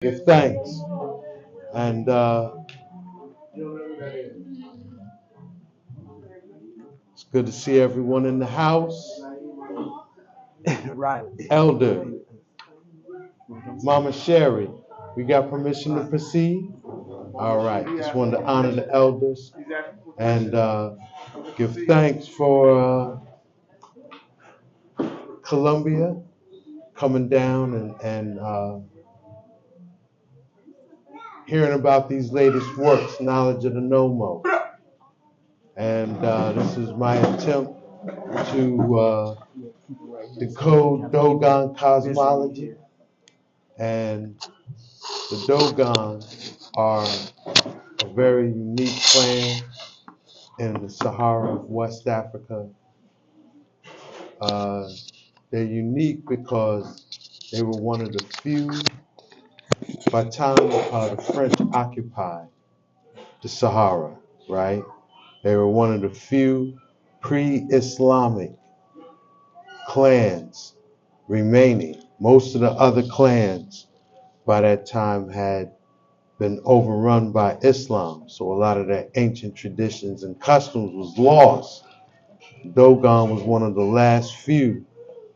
Give thanks. And it's good to see everyone in the house. Right. Elder, Mama Sherry, we got permission to proceed? All right. Just wanted to honor the elders and give thanks for Columbia coming down and hearing about these latest works, knowledge of the nomo. And this is my attempt to decode Dogon cosmology. And the Dogon are a very unique clan in the Sahara of West Africa. They're unique because they were one of the few, by the time the French occupied the Sahara, right? They were one of the few pre-Islamic clans remaining. Most of the other clans by that time had been overrun by Islam, so a lot of their ancient traditions and customs was lost. Dogon was one of the last few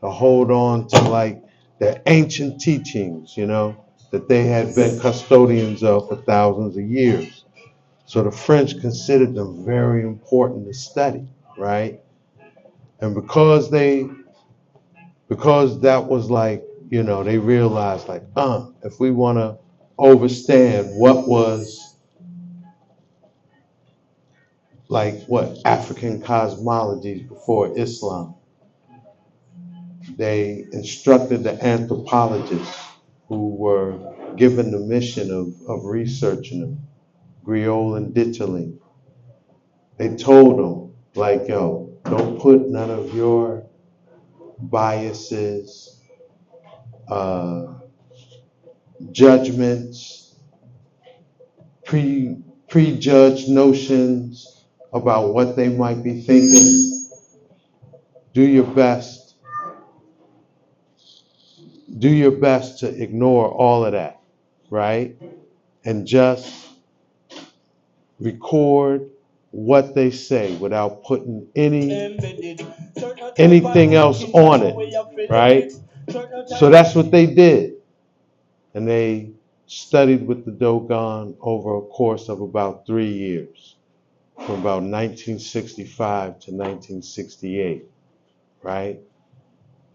to hold on to like their ancient teachings, that they had been custodians of for thousands of years. So the French considered them very important to study, right? And because that was like, they realized like, if we want to understand what was like what African cosmologies before Islam, they instructed the anthropologists who were given the mission of researching them, Griol and Ditterling. They told them, like, yo, don't put none of your biases, uh, judgments, prejudged notions about what they might be thinking. Do your best. Do your best to ignore all of that, right? And just record what they say without putting anything else on it, right? So that's what they did. And they studied with the Dogon over a course of about 3 years, from about 1965 to 1968, right?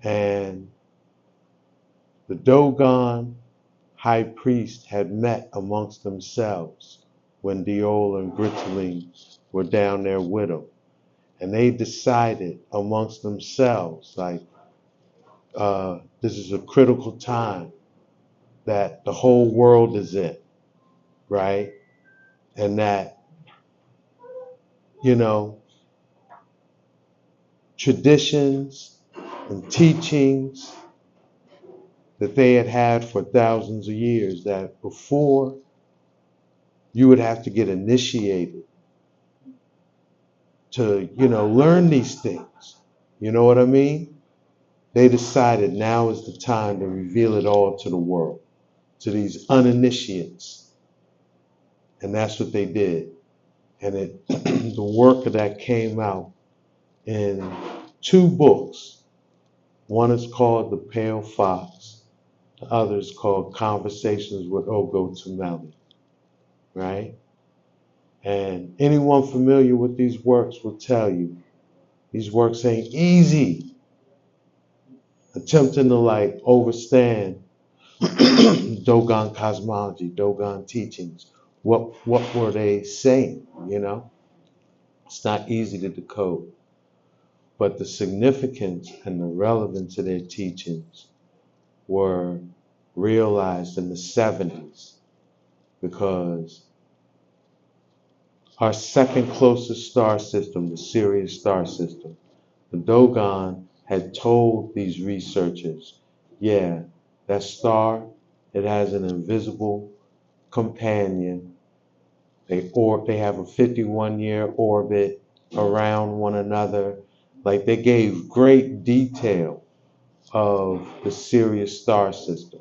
And the Dogon high priest had met amongst themselves when Diol and Gritterling were down there with him. And they decided amongst themselves, like, this is a critical time that the whole world is in, right? And that, traditions and teachings that they had had for thousands of years, that before you would have to get initiated to, learn these things. You know what I mean? They decided now is the time to reveal it all to the world, to these uninitiates. And that's what they did. And the work of that came out in 2 books. One is called The Pale Fox. The other is called Conversations with Ogo Tumeli, right? And anyone familiar with these works will tell you these works ain't easy. Attempting to like overstand Dogon cosmology, Dogon teachings. What were they saying? It's not easy to decode. But the significance and the relevance of their teachings were realized in the 70s, because our second closest star system, the Sirius star system, the Dogon had told these researchers, yeah, that star, it has an invisible companion. They have a 51-year orbit around one another. Like, they gave great detail of the Sirius star system,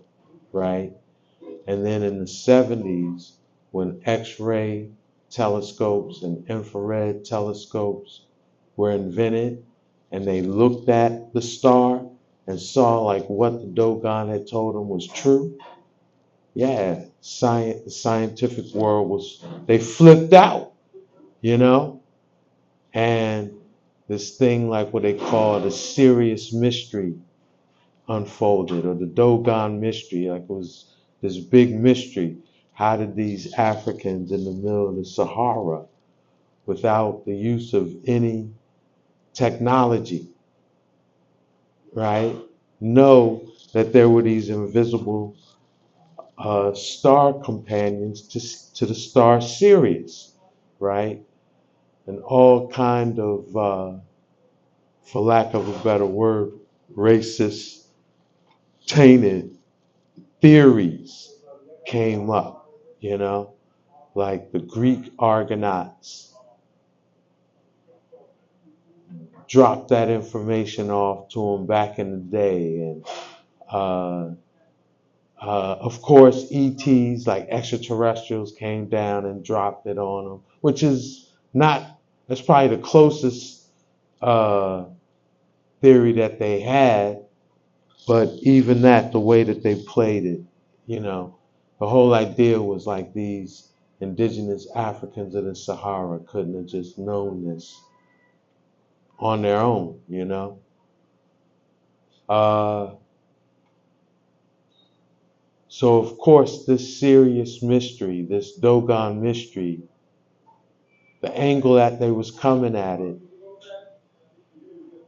right? And then in the 70s, when X-ray telescopes and infrared telescopes were invented, and they looked at the star and saw like what the Dogon had told them was true, yeah, the scientific world they flipped out, you know? And this thing like what they call the serious mystery unfolded, or the Dogon mystery, like it was this big mystery. How did these Africans in the middle of the Sahara, without the use of any technology, right, know that there were these invisible star companions to the star Sirius, right? And all kind of, for lack of a better word, racist, tainted theories came up, you know, like the Greek Argonauts dropped that information off to them back in the day. And uh, of course, ETs, like extraterrestrials, came down and dropped it on them, which is not, that's probably the closest uh, theory that they had. But even that, the way that they played it, you know, the whole idea was like these indigenous Africans of the Sahara couldn't have just known this on their own, you know. Uh, so of course, this serious mystery, this Dogon mystery, the angle that they was coming at it,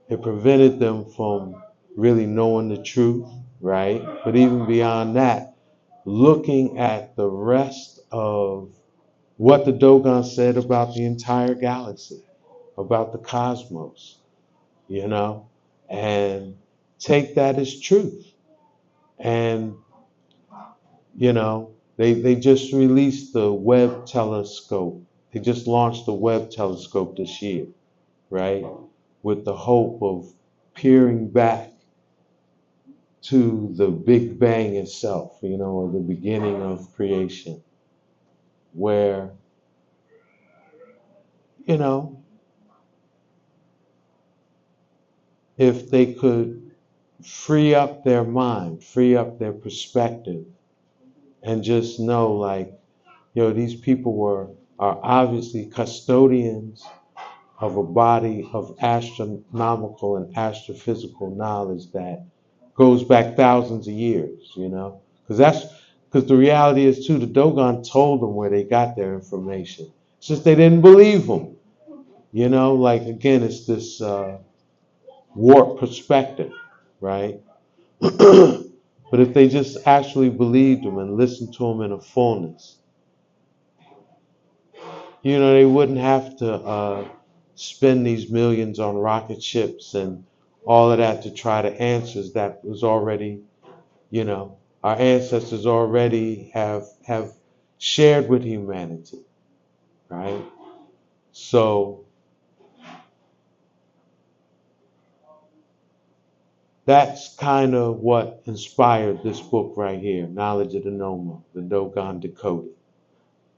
it prevented them from really knowing the truth, right? But even beyond that, looking at the rest of what the Dogon said about the entire galaxy, about the cosmos, you know, and take that as truth. And, you know, they just released the Webb telescope. They just launched the Webb telescope this year, right? With the hope of peering back to the Big Bang itself, you know, or the beginning of creation, where, you know, if they could free up their mind, free up their perspective, and just know like, you know, these people are obviously custodians of a body of astronomical and astrophysical knowledge that goes back thousands of years, you know? Because the reality is too, the Dogon told them where they got their information. It's just they didn't believe them, you know? Like again, it's this warped perspective, right? But if they just actually believed them and listened to them in a fullness, you know, they wouldn't have to spend these millions on rocket ships and all of that to try to answers that was already, you know, our ancestors already have shared with humanity, right? So that's kind of what inspired this book right here, Knowledge of the Nomo, the Dogon Decoded.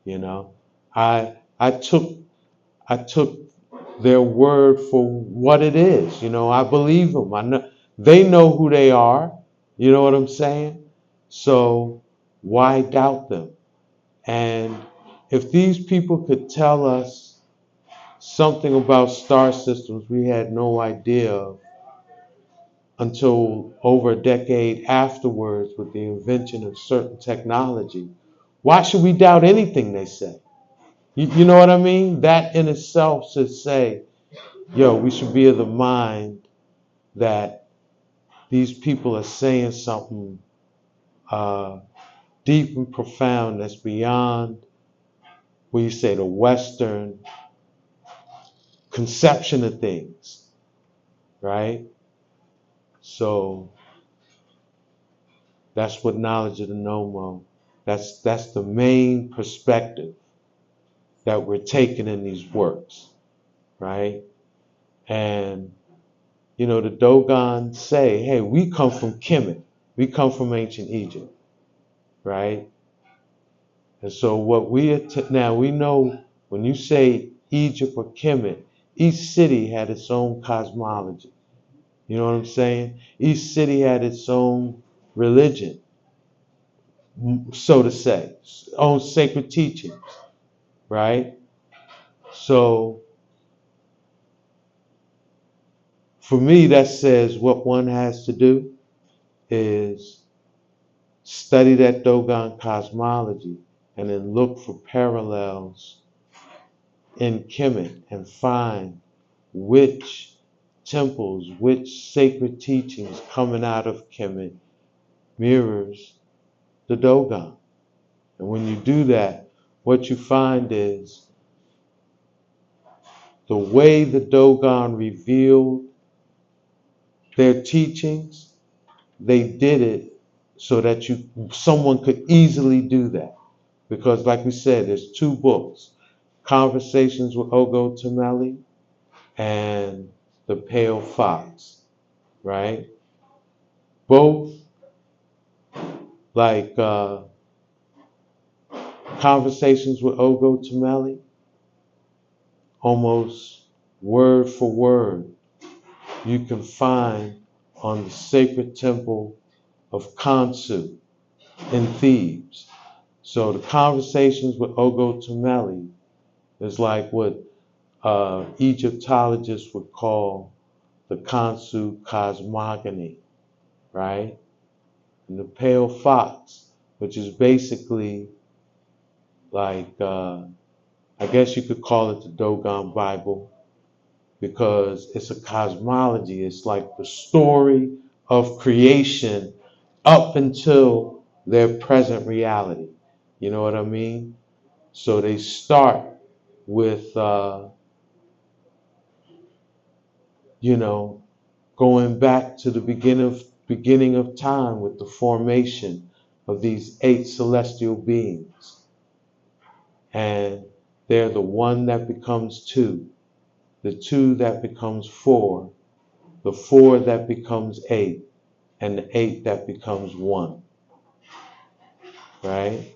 You know, I took their word for what it is. You know, I believe them. I know they know who they are. You know what I'm saying? So why doubt them? And if these people could tell us something about star systems we had no idea of until over a decade afterwards with the invention of certain technology, why should we doubt anything they say? You know what I mean? That in itself should say, yo, we should be of the mind that these people are saying something uh, deep and profound that's beyond, what you say, the Western conception of things, right? So that's what knowledge of the Nomo, that's the main perspective that we're taking in these works, right? And, you know, the Dogon say, hey, we come from Kemet. We come from ancient Egypt, right? And so what now we know when you say Egypt or Kemet, each city had its own cosmology. You know what I'm saying? Each city had its own religion, so to say, own sacred teachings, right? So for me, that says what one has to do is study that Dogon cosmology and then look for parallels in Kemet and find which temples, which sacred teachings coming out of Kemet mirrors the Dogon. And when you do that, what you find is the way the Dogon revealed their teachings, they did it so that someone could easily do that. Because like we said, there's two books, Conversations with Ogo Tameli and The Pale Fox, right? Both like Conversations with Ogo Tameli, almost word for word, you can find on the sacred temple of Khonsu in Thebes. So the Conversations with Ogo Tameli is like what Egyptologists would call the Khonsu cosmogony, right? And the Pale Fox, which is basically like, I guess you could call it the Dogon Bible, because it's a cosmology. It's like the story of creation up until their present reality. You know what I mean? So they start with, going back to the beginning of time with the formation of these 8 celestial beings. And they're the 1 that becomes 2, the 2 that becomes 4, the 4 that becomes 8, and the 8 that becomes 1, right?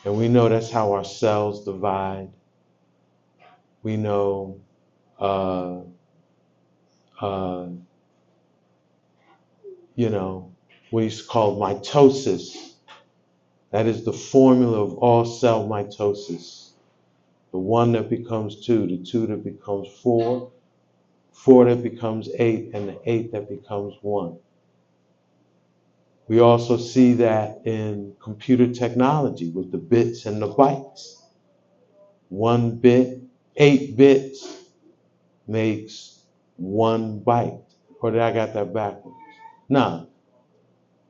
And we know that's how our cells divide. We know uh, uh, what is called mitosis. That is the formula of all cell mitosis. The 1 that becomes 2, the 2 that becomes 4, 4 that becomes 8, and the 8 that becomes 1. We also see that in computer technology with the bits and the bytes. 1 bit, 8 bits makes 1 byte. Or did I got that backwards? Nah,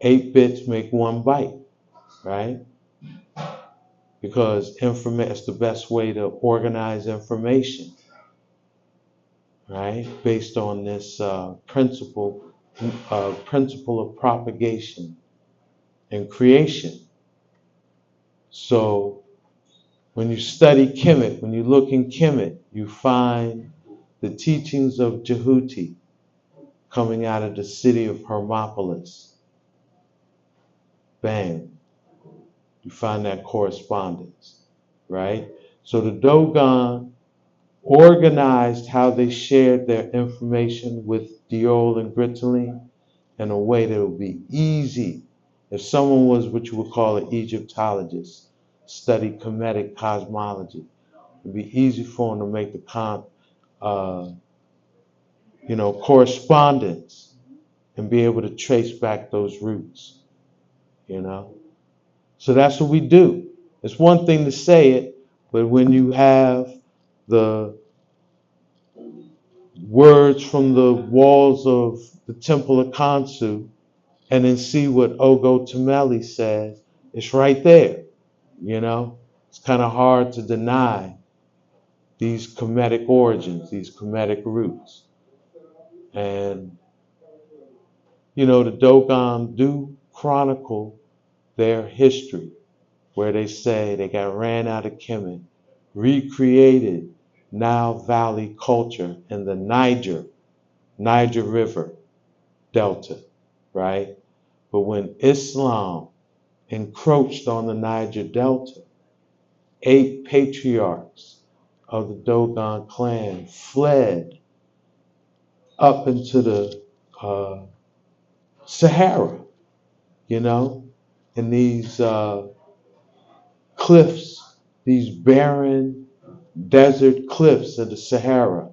8 bits make 1 byte, right? Because it's the best way to organize information, right? Based on this principle of propagation and creation. So when you study Kemet, when you look in Kemet, you find the teachings of Jehuti coming out of the city of Hermopolis. Bam. You find that correspondence, right? So the Dogon organized how they shared their information with Diol and Gritaline in a way that would be easy. If someone was what you would call an Egyptologist, study Kemetic cosmology, it'd be easy for them to make the correspondence and be able to trace back those roots, So that's what we do. It's one thing to say it, but when you have the words from the walls of the Temple of Khonsu and then see what Ogo Tameli says, it's right there, It's kind of hard to deny these Kemetic origins, these Kemetic roots. And, the Dogon do chronicle their history, where they say they got ran out of Kemet, recreated Nile Valley culture in the Niger River Delta, right? But when Islam encroached on the Niger Delta, 8 patriarchs of the Dogon clan fled up into the Sahara, you know, in these cliffs, these barren desert cliffs of the Sahara,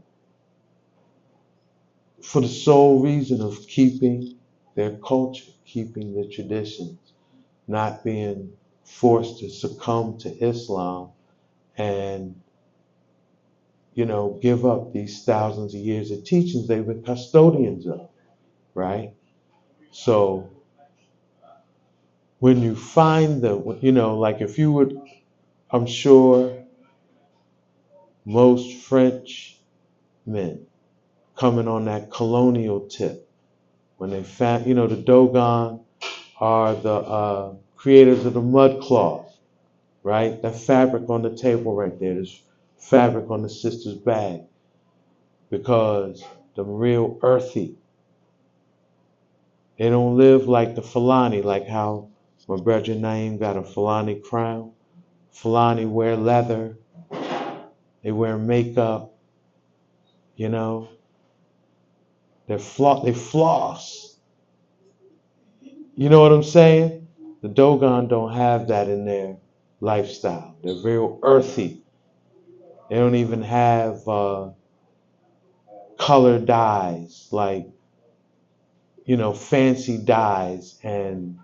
for the sole reason of keeping their culture, keeping their traditions, not being forced to succumb to Islam and, you know, give up these thousands of years of teachings they've been custodians of, right? So when you find them, you know, like if you would, I'm sure most French men coming on that colonial tip, when they found, you know, the Dogon are the creators of the mud cloth, right? That fabric on the table right there, there's fabric on the sister's bag, because they're real earthy. They don't live like the Fulani, like how my brother Naeem got a Fulani crown. Fulani wear leather, they wear makeup, you know, they floss. You know what I'm saying? The Dogon don't have that in their lifestyle. They're real earthy. They don't even have color dyes, like, you know, fancy dyes. And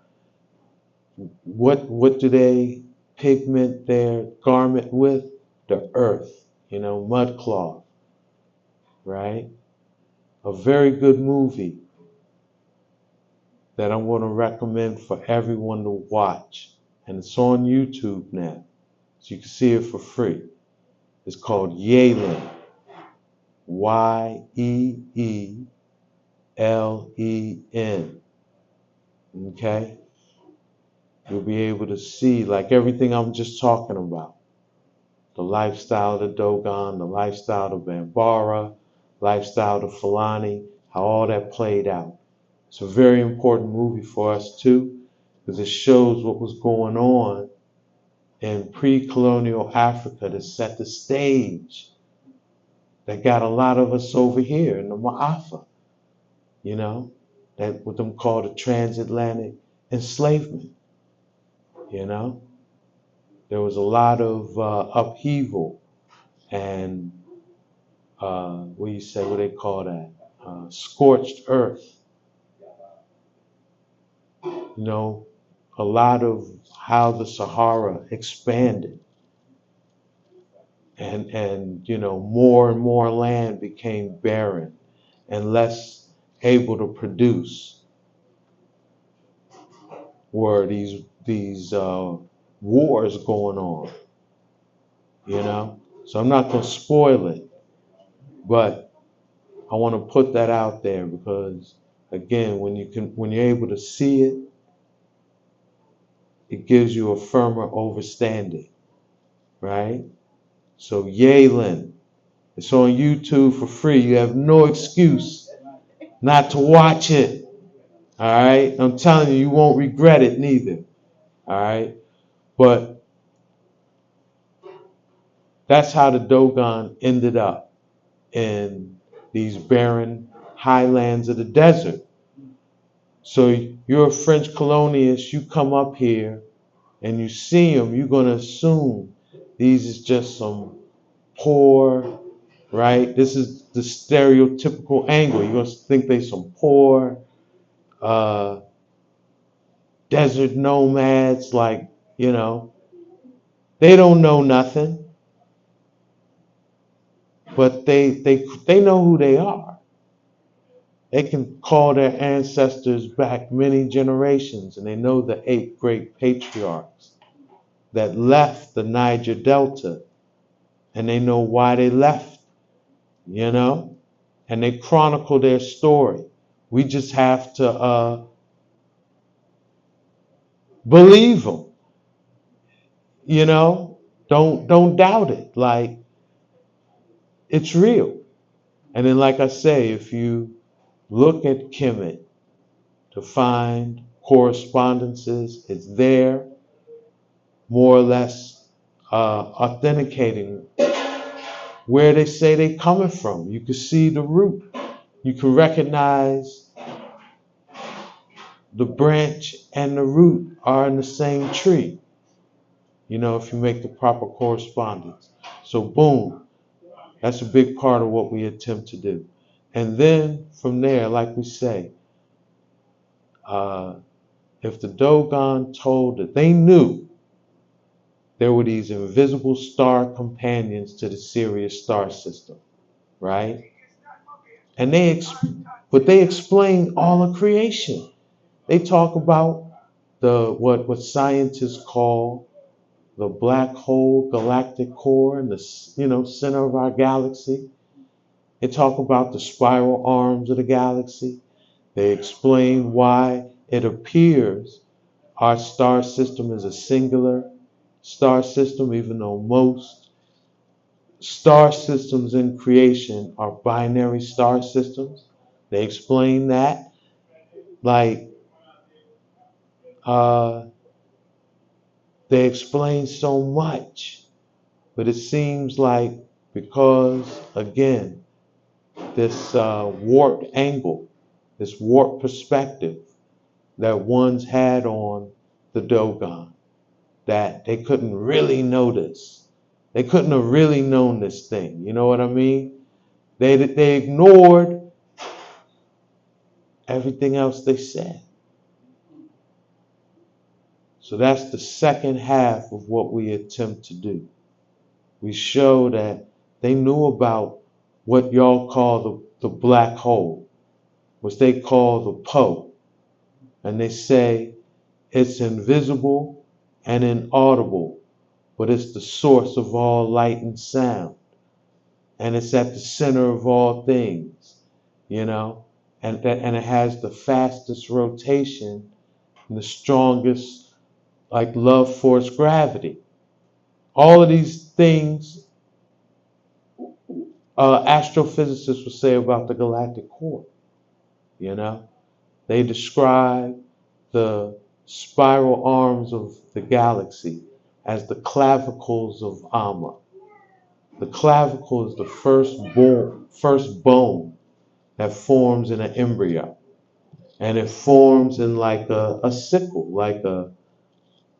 what do they pigment their garment with? The earth, you know, mud cloth, right? A very good movie that I'm going to recommend for everyone to watch. And it's on YouTube now, so you can see it for free. It's called Yalen. Yeelen. Okay? You'll be able to see like everything I'm just talking about. The lifestyle of the Dogon, the lifestyle of Bambara, lifestyle of Fulani, how all that played out. It's a very important movie for us too, because it shows what was going on in pre-colonial Africa to set the stage that got a lot of us over here in the Ma'afa, you know, that what them called a transatlantic enslavement, you know. There was a lot of upheaval and what do you say, what they call that? Scorched earth, you know, a lot of how the Sahara expanded and you know, more and more land became barren and less able to produce. Were these wars going on, you know? So I'm not gonna spoil it, but I want to put that out there because again, when you're able to see it, it gives you a firmer overstanding, right? So Yalen, it's on YouTube for free. You have no excuse not to watch it. All right, I'm telling you, you won't regret it neither. All right, but that's how the Dogon ended up in these barren highlands of the desert. So you're a French colonialist, you come up here and you see them, you're going to assume these is just some poor, right? This is the stereotypical angle. You're going to think they some poor uh, desert nomads, like, you know, they don't know nothing, but they know who they are. They can call their ancestors back many generations, and they know the 8 great patriarchs that left the Niger Delta, and they know why they left, you know, and they chronicle their story. We just have to believe them, you know. Don't doubt it. Like, it's real. And then, like I say, if you look at Kemet to find correspondences, it's there, more or less authenticating where they say they coming from. You can see the root. You can recognize the branch and the root are in the same tree, if you make the proper correspondence. So boom, that's a big part of what we attempt to do. And then from there, like we say, if the Dogon told that they knew there were these invisible star companions to the Sirius star system, right? And but they explain all of creation. They talk about what scientists call the black hole galactic core and the center of our galaxy. They talk about the spiral arms of the galaxy. They explain why it appears our star system is a singular star system, even though most star systems in creation are binary star systems. They explain that. Like, they explain so much, but it seems like because, again, this warped angle, this warped perspective that one's had on the Dogon, that they couldn't really notice. They couldn't have really known this thing. You know what I mean? They ignored everything else they said. So that's the second half of what we attempt to do. We show that they knew about what y'all call the black hole, which they call the Po. And they say it's invisible and inaudible, but it's the source of all light and sound. And it's at the center of all things, and it has the fastest rotation and the strongest, like, love force gravity. All of these things astrophysicists will say about the galactic core. They describe the spiral arms of the galaxy as the clavicles of Amma. The clavicle is the first bone that forms in an embryo, and it forms in like a sickle, like an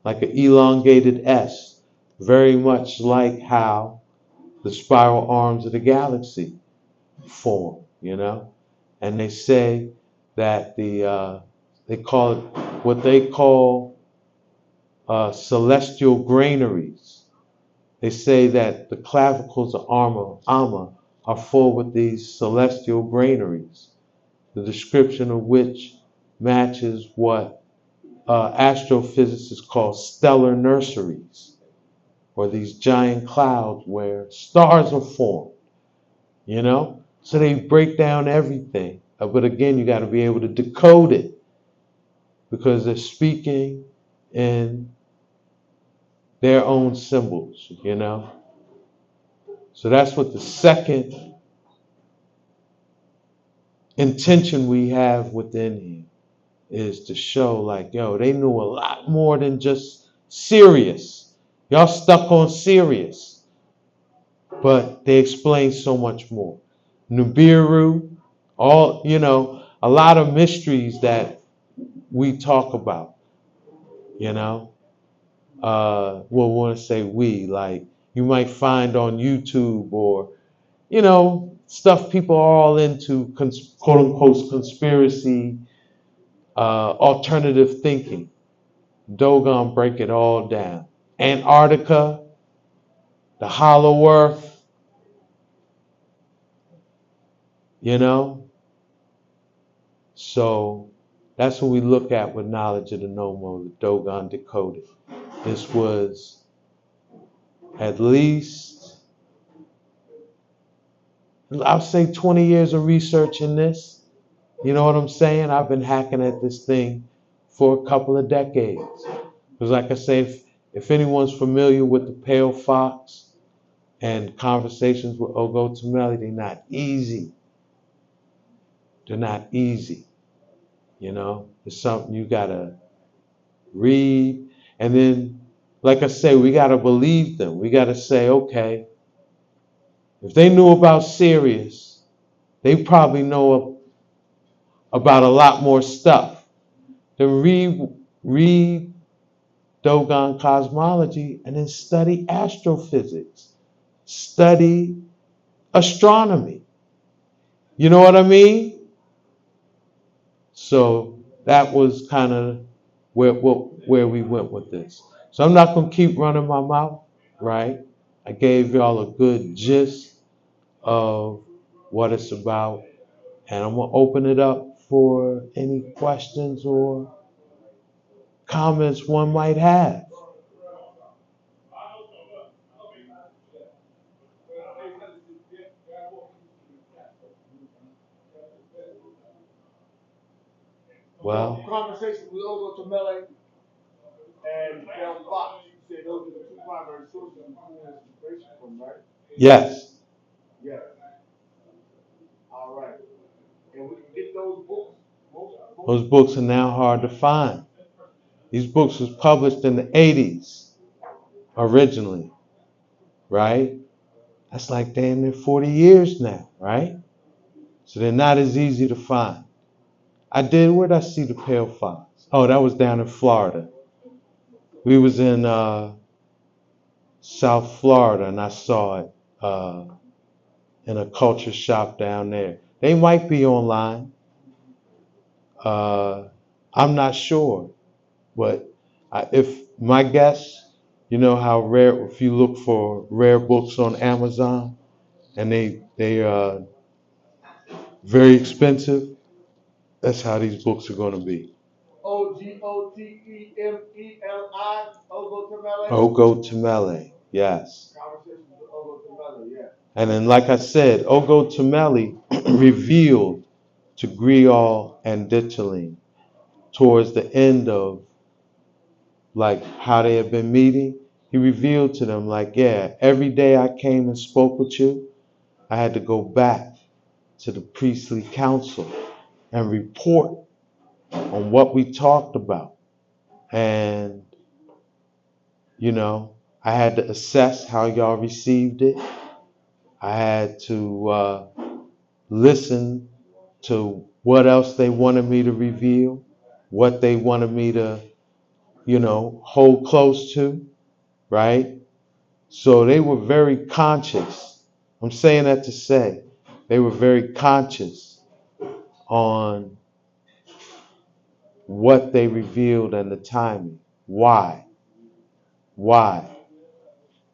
elongated S, very much like how the spiral arms of the galaxy form, And they say that they call it what they call celestial granaries. They say that the clavicles of Amma are full with these celestial granaries, the description of which matches what astrophysicists call stellar nurseries, or these giant clouds where stars are formed, So they break down everything. But again, you got to be able to decode it because they're speaking in their own symbols, So that's what the second intention we have within here is to show, like, they knew a lot more than just Sirius. Y'all stuck on Sirius, but they explain so much more. Nibiru, a lot of mysteries that we talk about, Well, want to say we, like, you might find on YouTube or, stuff people are all into, quote unquote, conspiracy, alternative thinking. Dogon break it all down. Antarctica, the hollow earth, So that's what we look at with knowledge of the nomo, the Dogon Decoded. This was at least, I'll say, 20 years of research in this. You know what I'm saying? I've been hacking at this thing for a couple of decades. Because like I say, if anyone's familiar with the Pale Fox and conversations with Ogo Tameli, they're not easy. They're not easy. It's something you gotta read. And then, like I say, we got to believe them. We got to say, okay, if they knew about Sirius, they probably know about a lot more stuff. Then read Dogon cosmology and then study astrophysics, study astronomy. You know what I mean? So that was kind of where we went with this. So I'm not going to keep running my mouth, right? I gave y'all a good gist of what it's about, and I'm going to open it up for any questions or comments one might have. Well, conversation with Ogo Tomele and Del Fox. You said those are the two primary sources of Coolys information from, right? yes. Yes. All right. And we can get those books. Those books are now hard to find. These books was published in the 80s originally, right? That's like damn near 40 years now, right? So they're not as easy to find. Where'd I see the Pale Fox? Oh, that was down in Florida. We was in South Florida and I saw it in a culture shop down there. They might be online. I'm not sure, but if my guess, you know how rare, if you look for rare books on Amazon and they are very expensive, that's how these books are going to be. Ogotemeli. Ogo Tomele. Ogo Tomele, yes. Conversations with Ogo Tomele, yes. And then, like I said, Ogo Tomele revealed to Grial and Ditcherling towards the end of like how they had been meeting. He revealed to them like, yeah, every day I came and spoke with you, I had to go back to the priestly council and report on what we talked about. And, you know, I had to assess how y'all received it. I had to listen to what else they wanted me to reveal, what they wanted me to, you know, hold close to, right? So they were very conscious. I'm saying that to say they were very conscious on what they revealed and the timing. Why? Why?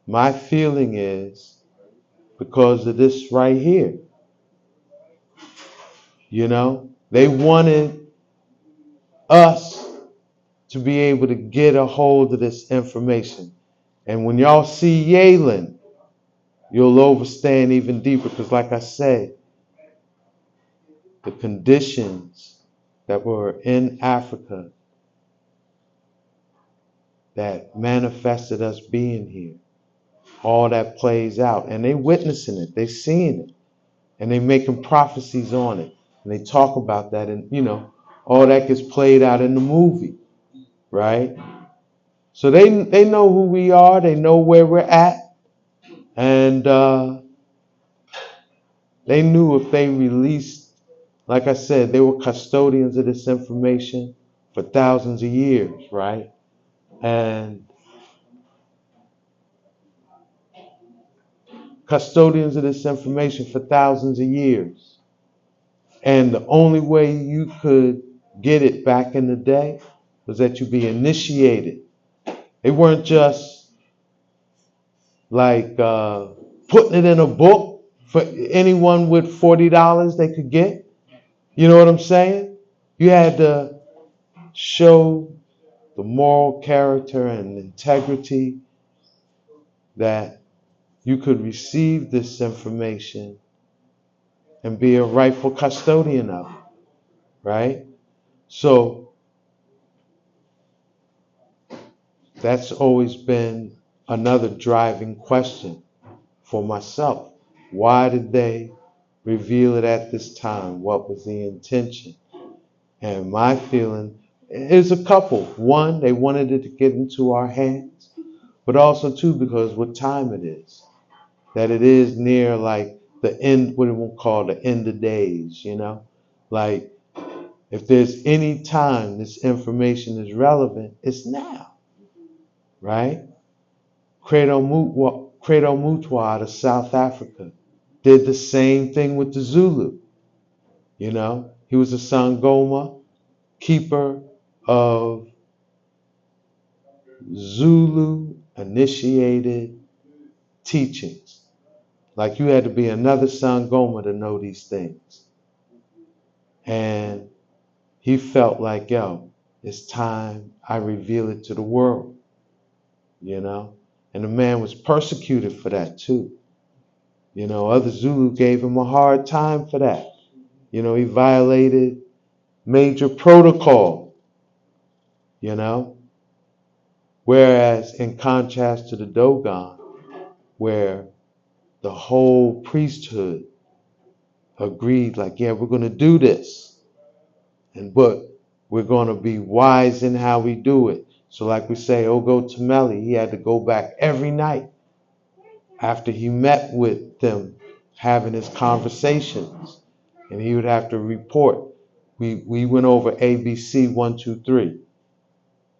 My feeling is because of this right here. You know, they wanted us to be able to get a hold of this information. And when y'all see Yalen, you'll overstand even deeper because, like I said, the conditions that were in Africa that manifested us being here, all that plays out. And they witnessing it, they seeing it, and they making prophecies on it. And they talk about that, and you know, all that gets played out in the movie, right? So they know who we are, they know where we're at, and they knew if they released, like I said, they were custodians of this information for thousands of years, right? And custodians of this information for thousands of years. And the only way you could get it back in the day was that you be initiated. They weren't just like putting it in a book for anyone with $40 they could get. You know what I'm saying? You had to show the moral character and integrity that you could receive this information and be a rightful custodian of it, right? So that's always been another driving question for myself. Why did they reveal it at this time? What was the intention? And my feeling is a couple. One, they wanted it to get into our hands. but also too because what time it is. That it is near like the end, what we will call the end of days, you know? Like if there's any time this information is relevant, it's now, right? Credo Mutwa out of South Africa did the same thing with the Zulu, you know? He was a Sangoma, keeper of Zulu initiated teachings. Like you had to be another Sangoma to know these things. And he felt like, yo, it's time I reveal it to the world, you know? And the man was persecuted for that too. You know, other Zulu gave him a hard time for that. You know, he violated major protocol, you know? Whereas in contrast to the Dogon, where the whole priesthood agreed, like, yeah, we're going to do this, but we're going to be wise in how we do it. So like we say, Ogo Tameli, he had to go back every night after he met with them, having his conversations, and he would have to report. We went over ABC 1, 2, 3.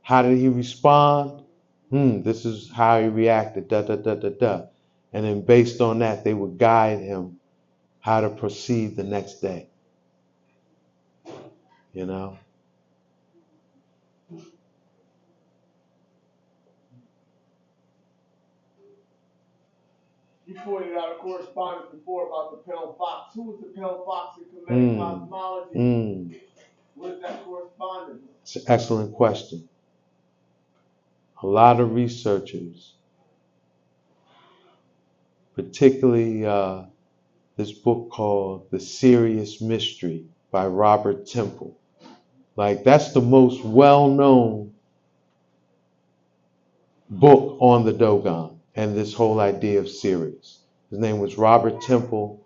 How did he respond? This is how he reacted, da, da, da, da, da. And then based on that, they would guide him how to proceed the next day, you know? You pointed out a correspondence before about the pale fox. Who was the pale fox in Kemetic cosmology? What is that correspondence? It's an excellent question. A lot of researchers, particularly this book called The Serious Mystery by Robert Temple. Like that's the most well-known book on the Dogon and this whole idea of Sirius. His name was Robert Temple,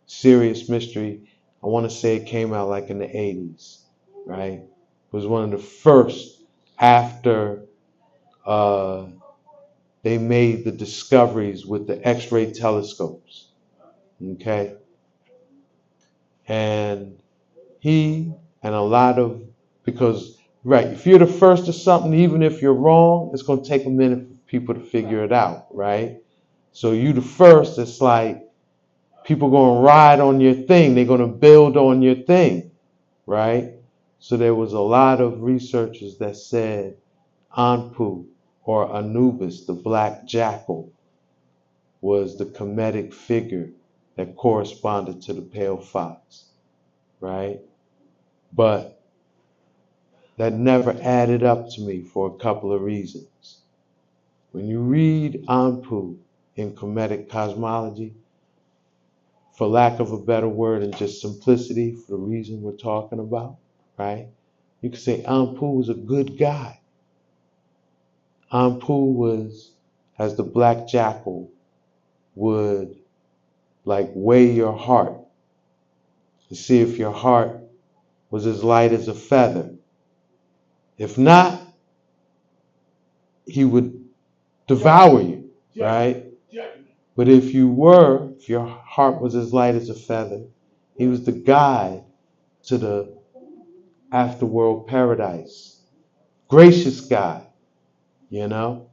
Serious Mystery. I want to say it came out like in the 80s, right? It was one of the first after they made the discoveries with the X-ray telescopes, okay? And he and a lot of, because, right, if you're the first to something, even if you're wrong, it's going to take a minute for people to figure it out, right? So you the first, it's like people going to ride on your thing. They're going to build on your thing, right? So there was a lot of researchers that said Anpu or Anubis, the black jackal, was the Kemetic figure that corresponded to the pale fox, right? But that never added up to me for a couple of reasons. When you read Anpu in Kemetic cosmology, for lack of a better word and just simplicity for the reason we're talking about, right? You could say Anpu was a good guy. Anpu was, as the black jackal would like weigh your heart to see if your heart was as light as a feather. If not, he would devour you, right? But if your heart was as light as a feather, he was the guide to the afterworld paradise. Gracious guy, you know?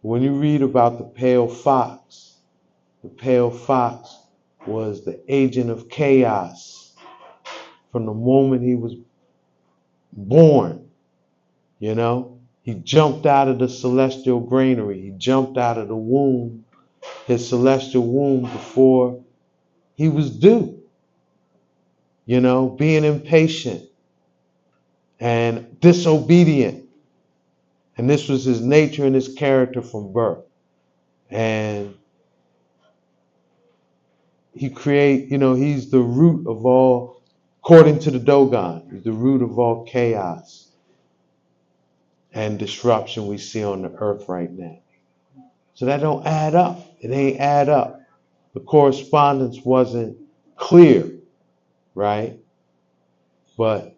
When you read about the pale fox was the agent of chaos from the moment he was born, you know? He jumped out of the celestial granary. He jumped out of the womb, his celestial womb, before he was due, you know, being impatient and disobedient. And this was his nature and his character from birth. And he's the root of all, according to the Dogon, he's the root of all chaos and disruption we see on the earth right now. So that don't add up. It ain't add up. The correspondence wasn't clear, right? But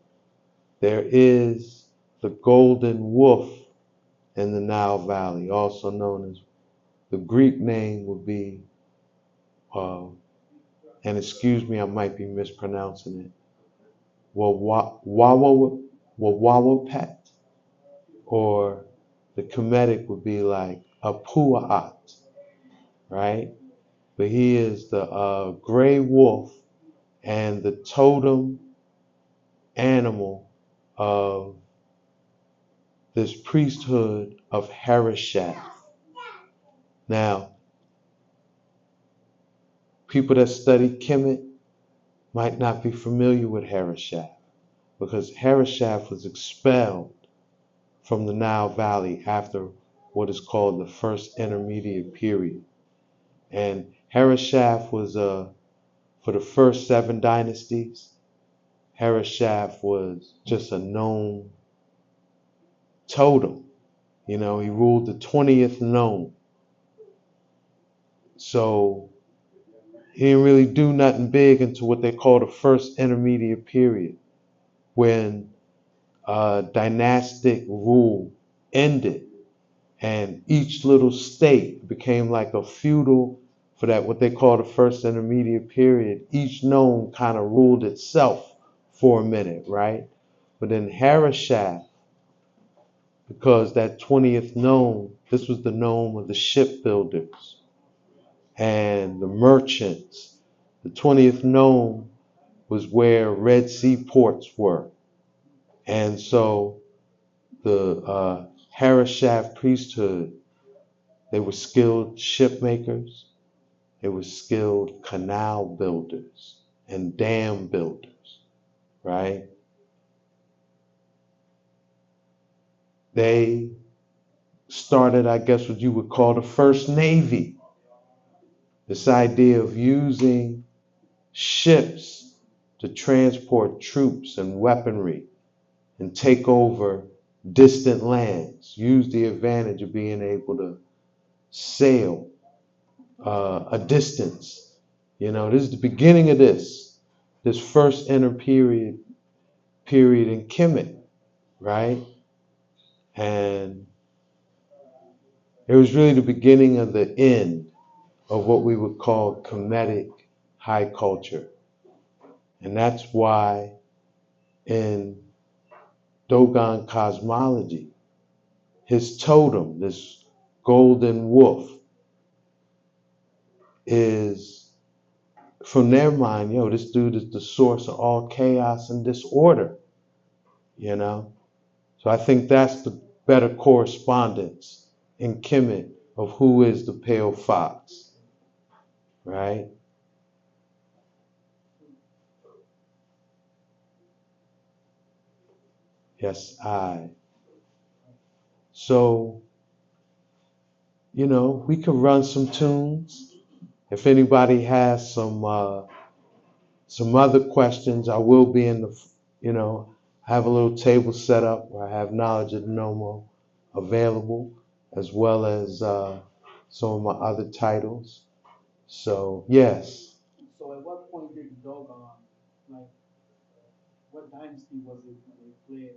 there is the golden wolf in the Nile Valley, also known as, the Greek name would be, and excuse me, I might be mispronouncing it, Wawawapet, or the Kemetic would be like Apua'at, right? But he is the gray wolf and the totem animal of this priesthood of Harishath. Now, people that study Kemet might not be familiar with Harishath, because Harishath was expelled from the Nile Valley after what is called the First Intermediate Period. And Harishath was, for the first 7 dynasties, Harishath was just a known totem. You know, he ruled the 20th nome. So he didn't really do nothing big until what they call the First Intermediate Period, when dynastic rule ended and each little state became like a feudal, for that what they call the First Intermediate Period. Each nome kind of ruled itself for a minute, right? But then Harishath, because that 20th nome, this was the nome of the shipbuilders and the merchants. The 20th nome was where Red Sea ports were. And so the Harishath priesthood, they were skilled ship makers, they were skilled canal builders and dam builders, right? They started, I guess, what you would call the first navy. This idea of using ships to transport troops and weaponry and take over distant lands, use the advantage of being able to sail a distance. You know, this is the beginning of this first period in Kemet, right? And it was really the beginning of the end of what we would call Kemetic high culture. And that's why in Dogon cosmology, his totem, this golden wolf, is, from their mind, this dude is the source of all chaos and disorder, you know? So I think that's the better correspondence in Kemet of who is the pale fox, right? Yes, I. So, we could run some tunes. If anybody has some other questions, I will be in the, have a little table set up where I have knowledge of nomo available, as well as some of my other titles. So, yes. So at what point did Dogon, like, what dynasty was it when they fled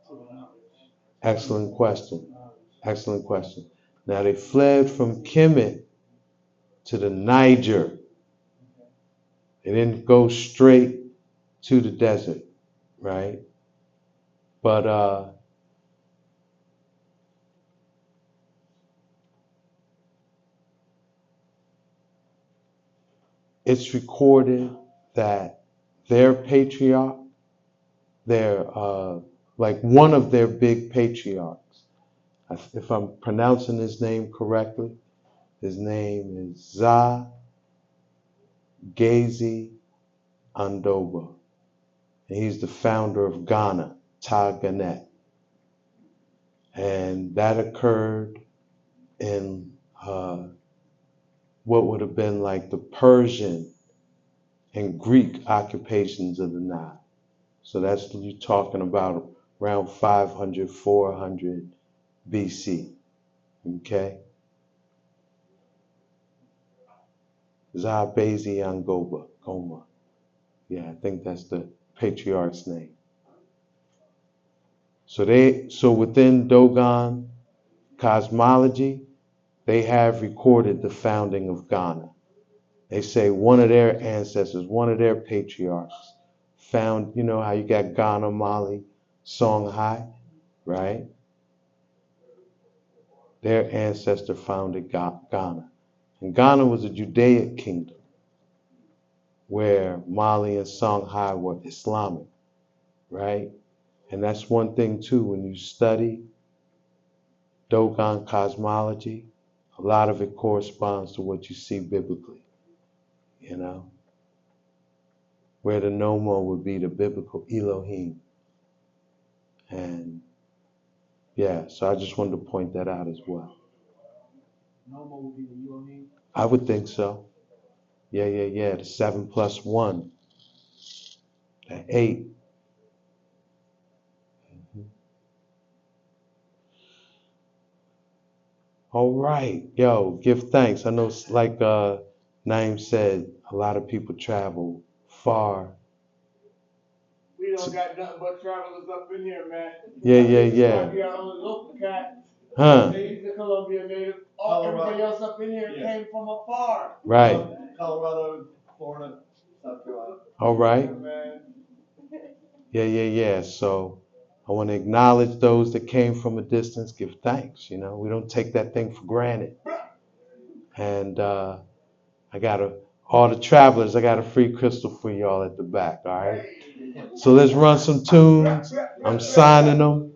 to the knowledge? Excellent question. Excellent question. Now, they fled from Kemet to the Niger. They didn't go straight to the desert, right? But it's recorded that their patriarch, like one of their big patriarchs, if I'm pronouncing his name correctly, his name is Za Gezi Andoba. And he's the founder of Ghana, Taganet. And that occurred in what would have been like the Persian and Greek occupations of the Nile. So that's what you're talking about, around 500, 400 BC. Okay? Zabezi Angoba, Goma. Yeah, I think that's the patriarch's name. So within Dogon cosmology, they have recorded the founding of Ghana. They say one of their ancestors, one of their patriarchs, found, you know how you got Ghana, Mali, Songhai, right? Their ancestor founded Ghana. And Ghana was a Judaic kingdom where Mali and Songhai were Islamic, right? And that's one thing too, when you study Dogon cosmology, a lot of it corresponds to what you see biblically, you know, where the nomo would be the biblical Elohim. And yeah, so I just wanted to point that out as well. Nomo would be the Elohim. I would think so. Yeah. The 7 plus 1, the 8. All right, yo, give thanks. I know, like Naeem said, a lot of people travel far. We don't got nothing but travelers up in here, man. Yeah. We are only local cats. Huh? The Columbia native. Everybody else up in here came from afar. Right. Colorado, Florida, South Carolina. All right. Yeah. So I want to acknowledge those that came from a distance. Give thanks. You know, we don't take that thing for granted. And I got all the travelers, I got a free crystal for y'all at the back, all right? So let's run some tunes. I'm signing them,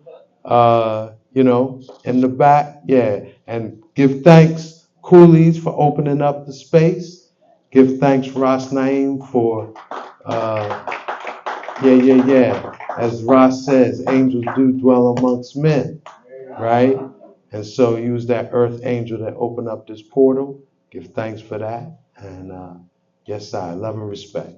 you know, in the back. Yeah, and give thanks, Coolys, for opening up the space. Give thanks, Ras Naeem, for, yeah. As Ras says, angels do dwell amongst men, right? And so use that earth angel that opened up this portal. Give thanks for that. And yes, I love and respect.